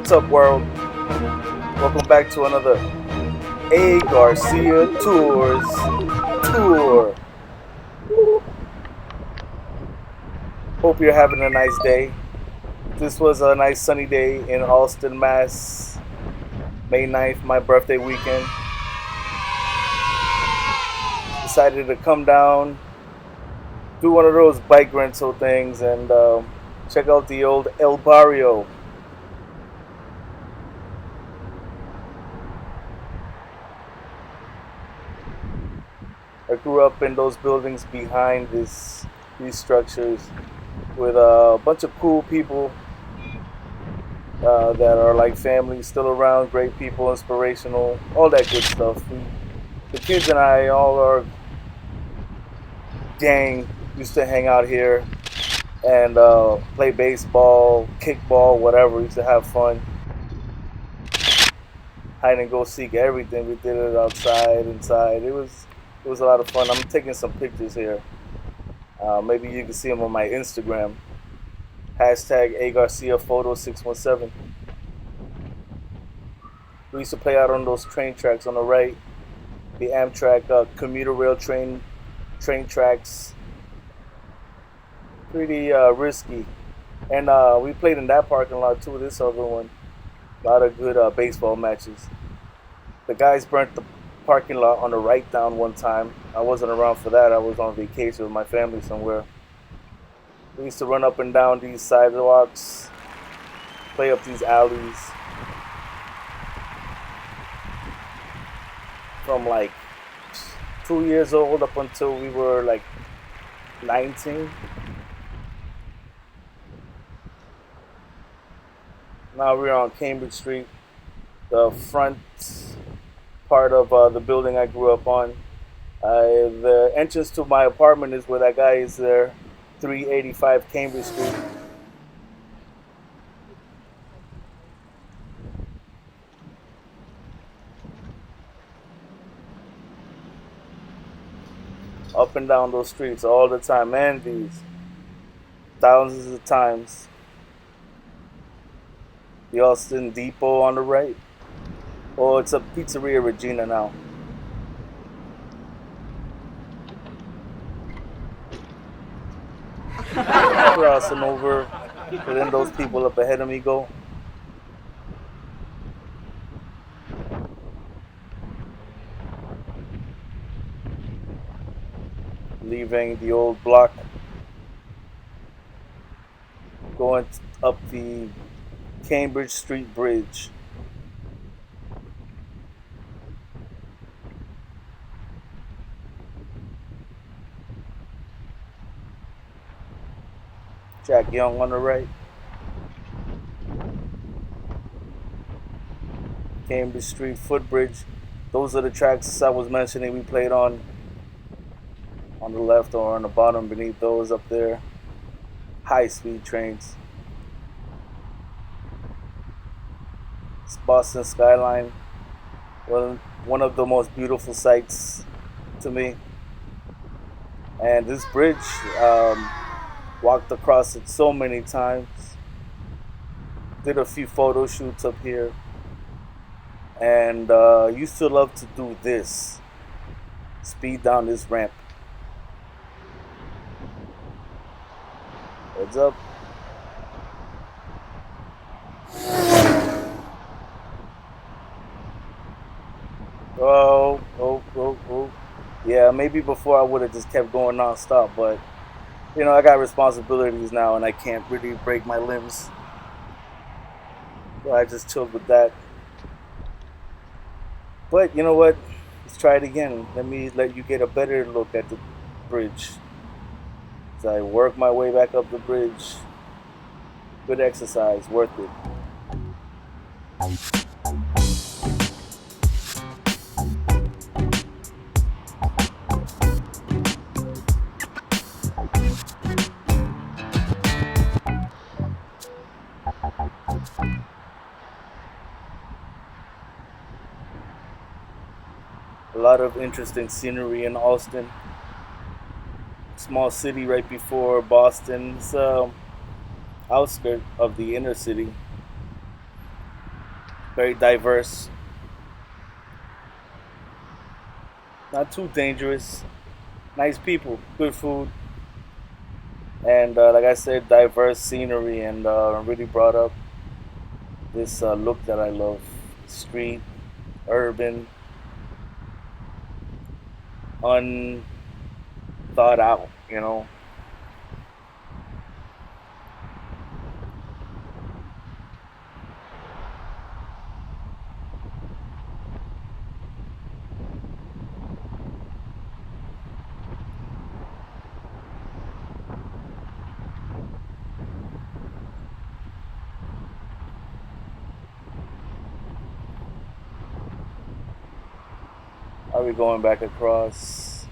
What's up, world? Welcome back to another A.Garcia tour. Hope you're having a nice day. This was a nice sunny day in Allston, Mass. May 9th, my birthday weekend. Decided to come down, do one of those bike rental things, and check out the old El Barrio. I grew up in those buildings behind these structures with a bunch of cool people that are like family, still around, great people, inspirational, all that good stuff. The kids and I, all our gang, used to hang out here and play baseball, kickball, whatever. We used to have fun, hide and go seek, everything. We did it outside, inside. It was a lot of fun. I'm taking some pictures here. Maybe you can see them on my Instagram. Hashtag A.Garcia Photo 617. We used to play out on those train tracks on the right. The Amtrak commuter rail train tracks. Pretty risky. And we played in that parking lot too, this other one. A lot of good baseball matches. The guys burnt the parking lot on the right down one time. I wasn't around for that. I was on vacation with my family somewhere. We used to run up and down these sidewalks, play up these alleys. From like 2 years old up until we were like 19. Now we're on Cambridge Street, the front part of the building I grew up on. The entrance to my apartment is where that guy is there, 385 Cambridge Street. Up and down those streets all the time, and these thousands of times. The Allston Depot on the right. Oh, it's a Pizzeria Regina now. Crossing over, but then those people up ahead of me go. Leaving the old block, going up the Cambridge Street Bridge. Jack Young on the right. Cambridge Street Footbridge. Those are the tracks I was mentioning we played on the left or on the bottom beneath those up there. High-speed trains. It's Boston skyline. Well, one of the most beautiful sights to me. And this bridge, walked across it so many times. Did a few photo shoots up here. And used to love to do this. Speed down this ramp. Heads up. Oh. Yeah, maybe before I would have just kept going non-stop, but you know, I got responsibilities now and I can't really break my limbs. So I just chilled with that. But you know what? Let's try it again. Let me let you get a better look at the bridge. As I work my way back up the bridge. Good exercise, worth it. A lot of interesting scenery in Allston. Small city right before Boston. It's outskirt of the inner city. Very diverse, not too dangerous. Nice people, good food, and like I said, diverse scenery, and really brought up this look that I love: street, urban, unthought out. Are we going back across?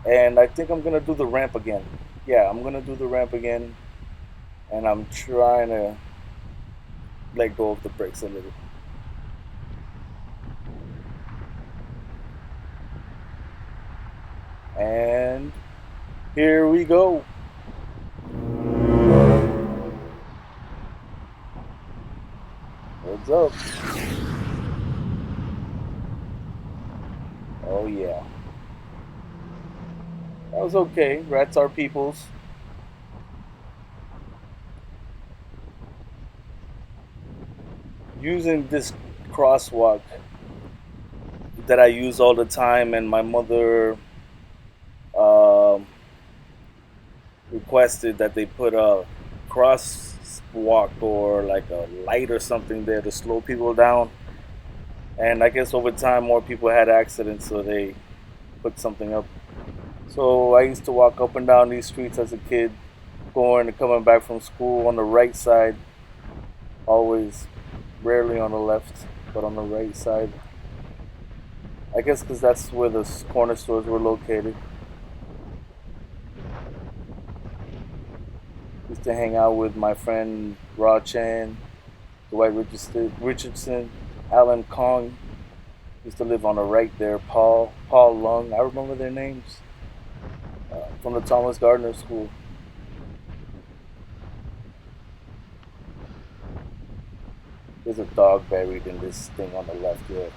And I think I'm gonna do the ramp again. Yeah, I'm gonna do the ramp again, and I'm trying to let go of the brakes a little. And here we go. What's up? Oh yeah, that was okay. Rats are peoples. Using this crosswalk that I use all the time, and my mother um requested that they put a crosswalk or like a light or something there to slow people down. And I guess over time, more people had accidents, so they put something up. So I used to walk up and down these streets as a kid, going and coming back from school on the right side, always, rarely on the left, but on the right side. I guess because that's where the corner stores were located. Used to hang out with my friend Raw Chan, Dwight Richardson, Alan Kong. Used to live on the right there. Paul Lung. I remember their names from the Thomas Gardner School. There's a dog buried in this thing on the left here.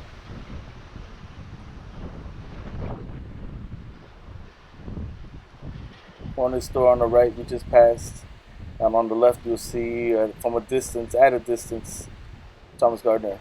Corner store on the right we just passed. And on the left you'll see from a distance, at a distance, Thomas Gardner.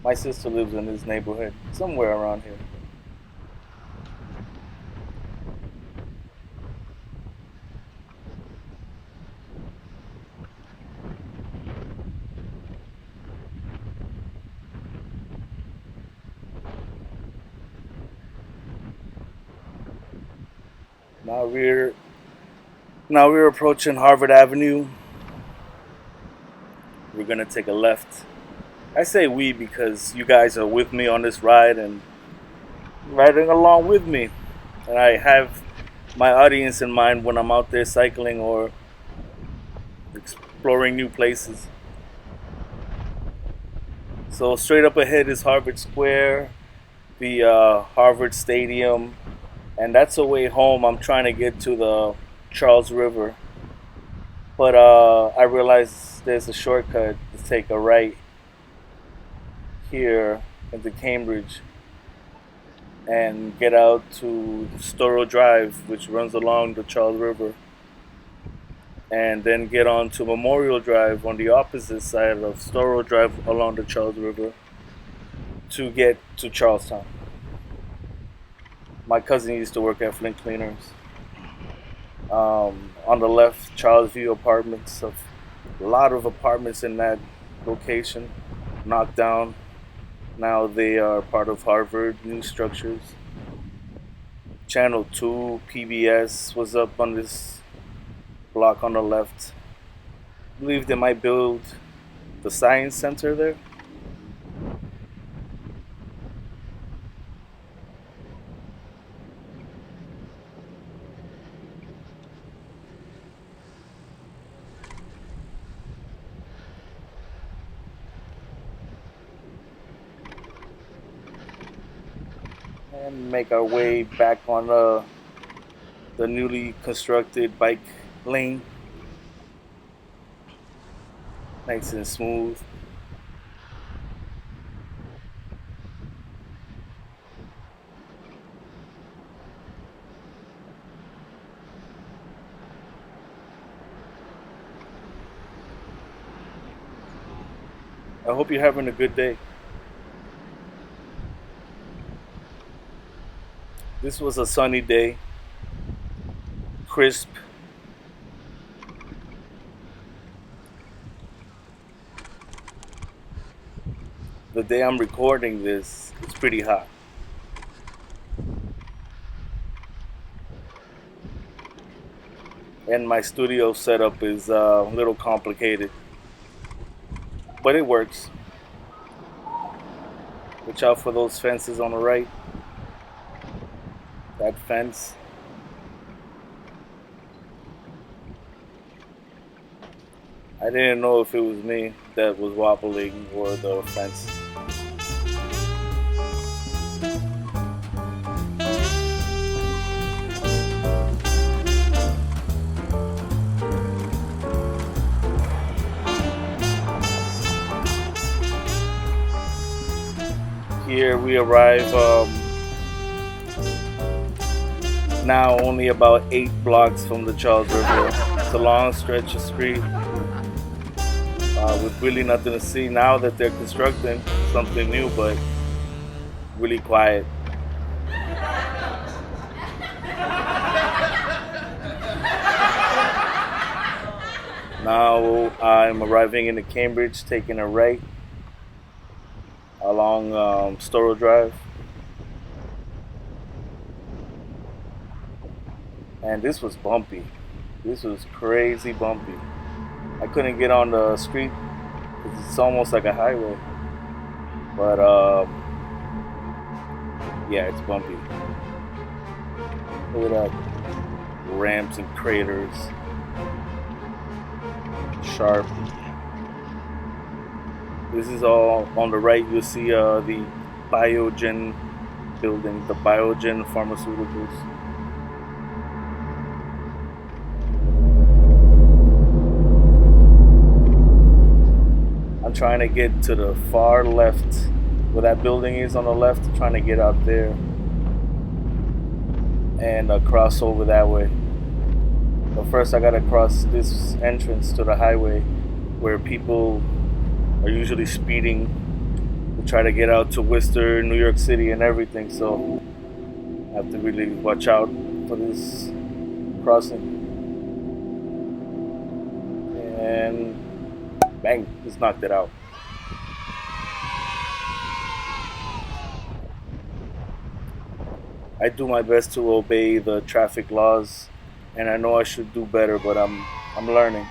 My sister lives in this neighborhood, somewhere around here. Now we're now we're approaching Harvard Avenue. We're gonna take a left. I say we because you guys are with me on this ride and riding along with me. And I have my audience in mind when I'm out there cycling or exploring new places. So straight up ahead is Harvard Square, the Harvard Stadium, and that's the way home. I'm trying to get to the Charles River, but I realized there's a shortcut to take a right here into Cambridge and get out to Storrow Drive, which runs along the Charles River, and then get on to Memorial Drive on the opposite side of Storrow Drive along the Charles River to get to Charlestown. My cousin used to work at Flint Cleaners. On the left, Charles View Apartments. A lot of apartments in that location knocked down. Now they are part of Harvard, new structures. Channel 2, PBS was up on this block on the left. I believe they might build the Science Center there. and make our way back on the newly constructed bike lane, nice and smooth. I hope you're having a good day. This was a sunny day, crisp. The day I'm recording this, it's pretty hot. And my studio setup is a little complicated, but it works. Watch out for those fences on the right. That fence. I didn't know if it was me that was wobbling or the fence. Here we arrive now only about 8 blocks from the Charles River. It's a long stretch of street with really nothing to see. Now that they're constructing something new, but really quiet. Now I'm arriving into Cambridge, taking a right along Storrow Drive. And this was bumpy. This was crazy bumpy. I couldn't get on the street because it's almost like a highway. But yeah, it's bumpy. Look at that. Ramps and craters. Sharp. This is all on the right. You'll see the Biogen building, the Biogen Pharmaceuticals. I'm trying to get to the far left, where that building is on the left. Trying to get out there and cross over that way. But first I gotta cross this entrance to the highway where people are usually speeding to try to get out to Worcester, New York City and everything, so I have to really watch out for this crossing. And bang, just knocked it out. I do my best to obey the traffic laws, and I know I should do better, but I'm learning.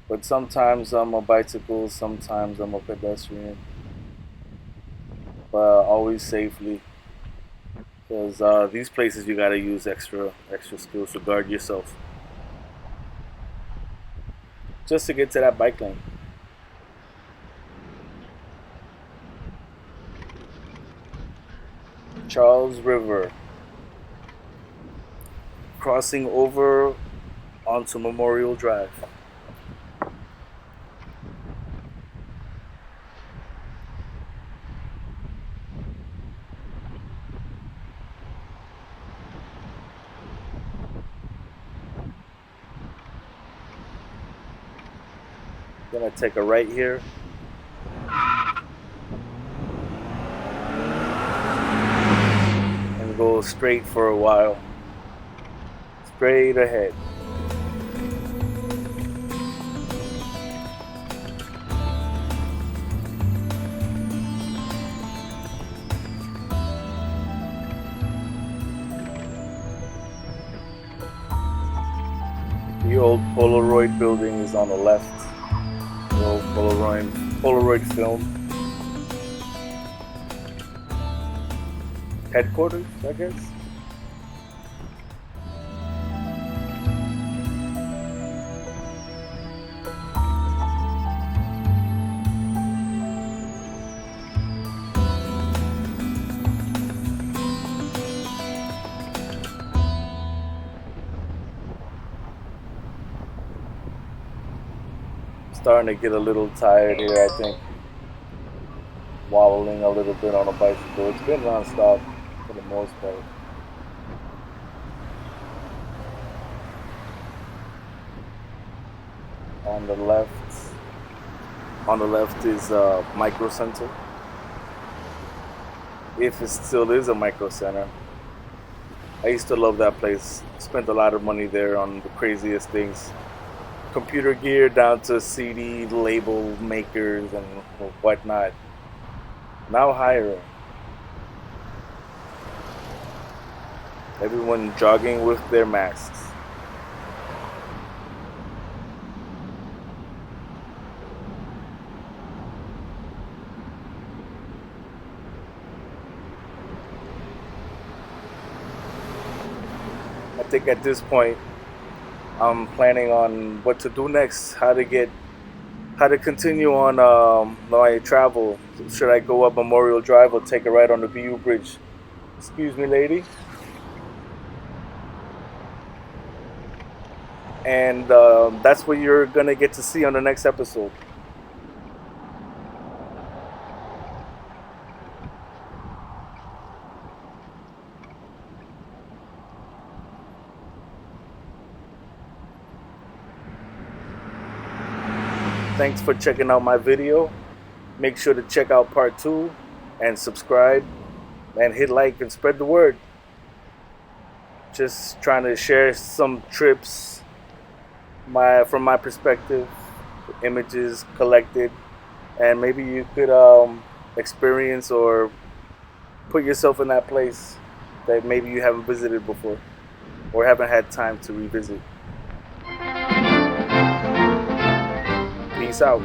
But sometimes I'm a bicycle, sometimes I'm a pedestrian, but always safely. Because these places you gotta use extra skills to guard yourself, just to get to that bike lane. Charles River, crossing over onto Memorial Drive. Gonna take a right here. And go straight for a while. Straight ahead. The old Polaroid building is on the left. The old Polaroid film headquarters, I guess. Starting to get a little tired here, I think. Wobbling a little bit on a bicycle. It's been non-stop for the most part. On the left, is a micro center. If it still is a micro center. I used to love that place. Spent a lot of money there on the craziest things. Computer gear down to CD label makers and whatnot. Now hiring. Everyone jogging with their masks. I think at this point, I'm planning on what to do next, how to continue on my travel. Should I go up Memorial Drive or take a ride on the BU Bridge? Excuse me, lady. And that's what you're gonna get to see on the next episode. Thanks for checking out my video. Make sure to check out part 2 and subscribe and hit like and spread the word. Just trying to share some trips from my perspective, images collected, and maybe you could experience or put yourself in that place that maybe you haven't visited before or haven't had time to revisit. Peace out.